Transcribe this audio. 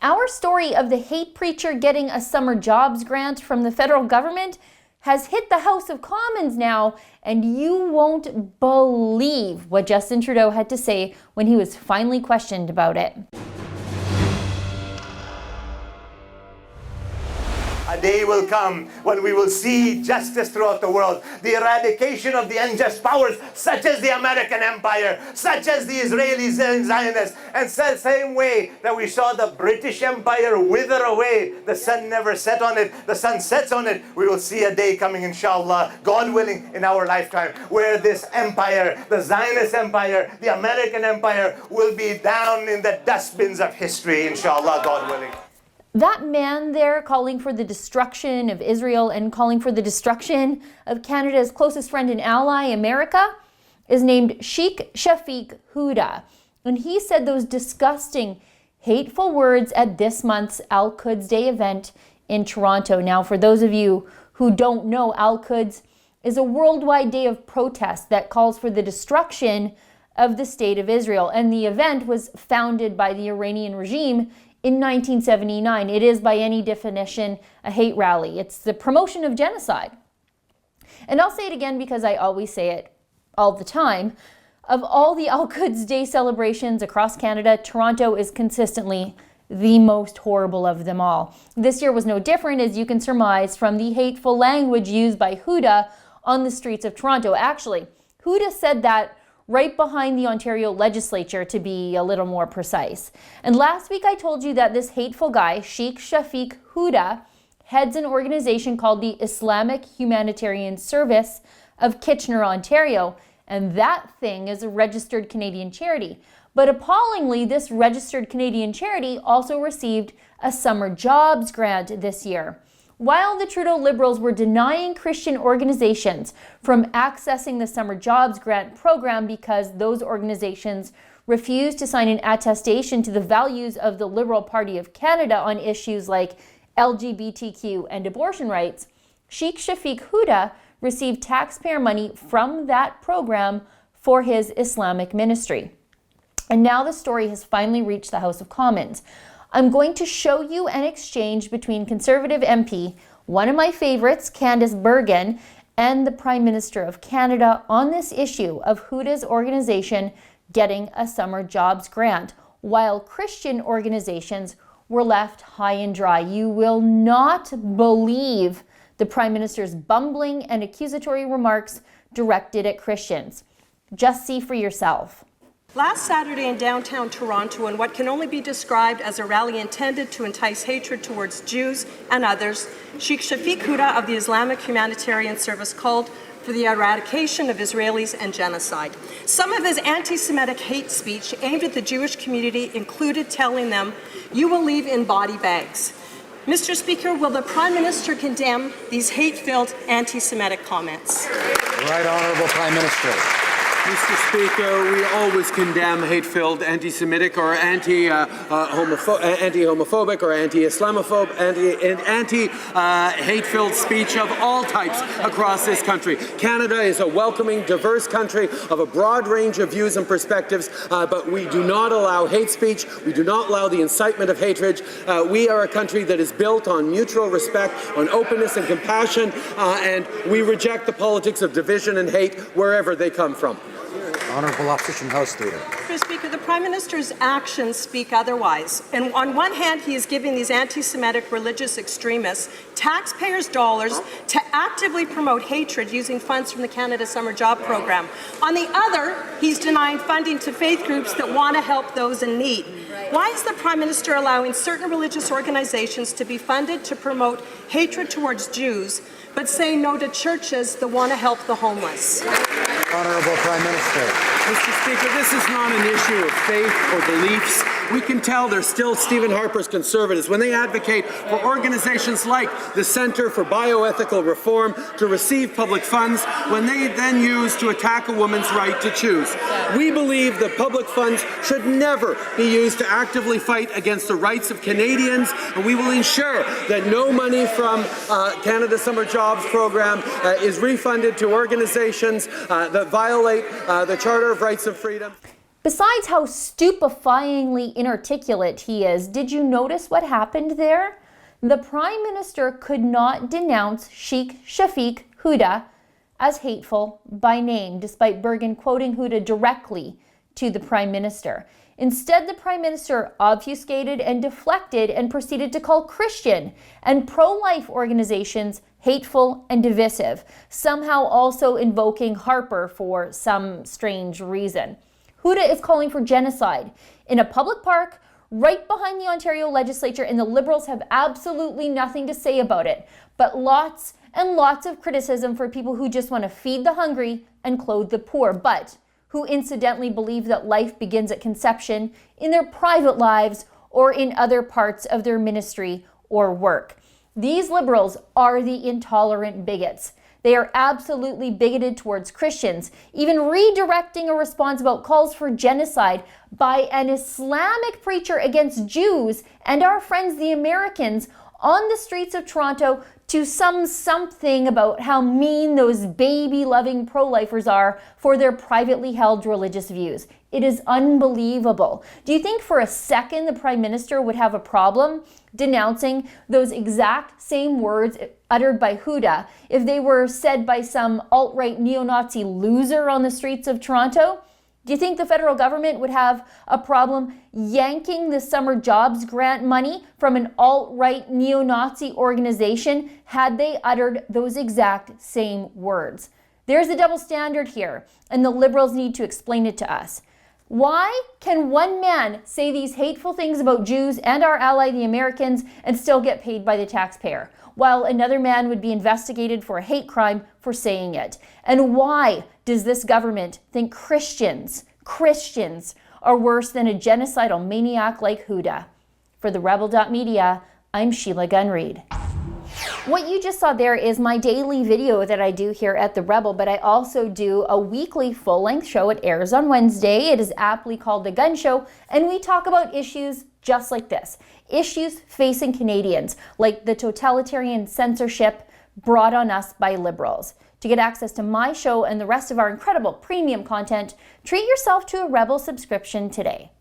Our story of the hate preacher getting a summer jobs grant from the federal government has hit the House of Commons now, and you won't believe what Justin Trudeau had to say when he was finally questioned about it. A day will come when we will see justice throughout the world, the eradication of the unjust powers such as the American empire, such as the Israeli Zionists, and the same way that we saw the British Empire wither away. The sun never set on it, the sun sets on it. We will see a day coming, inshallah, God willing, in our lifetime, where this empire, the Zionist empire, the American empire, will be down in the dustbins of history, inshallah, God willing. That man there calling for the destruction of Israel and calling for the destruction of Canada's closest friend and ally, America, is named Sheikh Shafiq Huda. And he said those disgusting, hateful words at this month's Al-Quds Day event in Toronto. Now, for those of you who don't know, Al-Quds is a worldwide day of protest that calls for the destruction of the state of Israel. And the event was founded by the Iranian regime in 1979. It is, by any definition, a hate rally. It's the promotion of genocide. And I'll say it again because I always say it all the time. Of all the Al-Quds Day celebrations across Canada, Toronto is consistently the most horrible of them all. This year was no different, as you can surmise from the hateful language used by Huda on the streets of Toronto. Actually, Huda said that right behind the Ontario legislature, to be a little more precise. And last week I told you that this hateful guy, Sheikh Shafiq Huda, heads an organization called the Islamic Humanitarian Service of Kitchener, Ontario, and that thing is a registered Canadian charity. But appallingly, this registered Canadian charity also received a summer jobs grant this year. While the Trudeau Liberals were denying Christian organizations from accessing the Summer Jobs Grant program because those organizations refused to sign an attestation to the values of the Liberal Party of Canada on issues like LGBTQ and abortion rights, Sheikh Shafiq Huda received taxpayer money from that program for his Islamic ministry. And now the story has finally reached the House of Commons. I'm going to show you an exchange between Conservative MP, one of my favorites, Candice Bergen, and the Prime Minister of Canada on this issue of Huda's organization getting a summer jobs grant, while Christian organizations were left high and dry. You will not believe the Prime Minister's bumbling and accusatory remarks directed at Christians. Just see for yourself. Last Saturday in downtown Toronto, in what can only be described as a rally intended to entice hatred towards Jews and others, Sheikh Shafiq Huda of the Islamic Humanitarian Service called for the eradication of Israelis and genocide. Some of his anti-Semitic hate speech aimed at the Jewish community included telling them, "You will leave in body bags." Mr. Speaker, will the Prime Minister condemn these hate-filled anti-Semitic comments? Right Honourable Prime Minister. Mr. Speaker, we always condemn hate-filled anti-Semitic or anti-homophobic or anti-Islamophobe, anti-hate-filled speech of all types across this country. Canada is a welcoming, diverse country of a broad range of views and perspectives, but we do not allow hate speech. We do not allow the incitement of hatred. We are a country that is built on mutual respect, on openness and compassion, and we reject the politics of division and hate wherever they come from. Honourable Opposition House Leader. Mr. Speaker, the Prime Minister's actions speak otherwise. And on one hand, he is giving these anti-Semitic religious extremists taxpayers' dollars to actively promote hatred using funds from the Canada Summer Job Program. On the other, he's denying funding to faith groups that want to help those in need. Why is the Prime Minister allowing certain religious organizations to be funded to promote hatred towards Jews, but saying no to churches that want to help the homeless? Honourable Prime Minister. Mr. Speaker, this is not an issue of faith or beliefs. We can tell they're still Stephen Harper's Conservatives when they advocate for organizations like the Centre for Bioethical Reform to receive public funds when they then use to attack a woman's right to choose. We believe that public funds should never be used to actively fight against the rights of Canadians, and we will ensure that no money from Canada Summer Jobs Program is refunded to organizations that violate the Charter of Rights and Freedom. Besides how stupefyingly inarticulate he is, did you notice what happened there? The Prime Minister could not denounce Sheikh Shafiq Huda as hateful by name, despite Bergen quoting Huda directly to the Prime Minister. Instead, the Prime Minister obfuscated and deflected and proceeded to call Christian and pro-life organizations hateful and divisive, somehow also invoking Harper for some strange reason. Huda is calling for genocide in a public park right behind the Ontario legislature, and the Liberals have absolutely nothing to say about it, but lots and lots of criticism for people who just want to feed the hungry and clothe the poor, but who incidentally believe that life begins at conception in their private lives or in other parts of their ministry or work. These Liberals are the intolerant bigots. They are absolutely bigoted towards Christians, even redirecting a response about calls for genocide by an Islamic preacher against Jews and our friends the Americans on the streets of Toronto to something about how mean those baby-loving pro-lifers are for their privately held religious views. It is unbelievable. Do you think for a second the Prime Minister would have a problem denouncing those exact same words uttered by Huda if they were said by some alt-right neo-Nazi loser on the streets of Toronto? Do you think the federal government would have a problem yanking the summer jobs grant money from an alt-right neo-Nazi organization had they uttered those exact same words? There's a double standard here, and the Liberals need to explain it to us. Why can one man say these hateful things about Jews and our ally, the Americans, and still get paid by the taxpayer, while another man would be investigated for a hate crime for saying it? And why does this government think Christians are worse than a genocidal maniac like Huda? For the Rebel.media, I'm Sheila Gunn-Reid. What you just saw there is my daily video that I do here at The Rebel, but I also do a weekly full-length show. It airs on Wednesday. It is aptly called The Gun Show, and we talk about issues just like this. Issues facing Canadians, like the totalitarian censorship brought on us by Liberals. To get access to my show and the rest of our incredible premium content, treat yourself to a Rebel subscription today.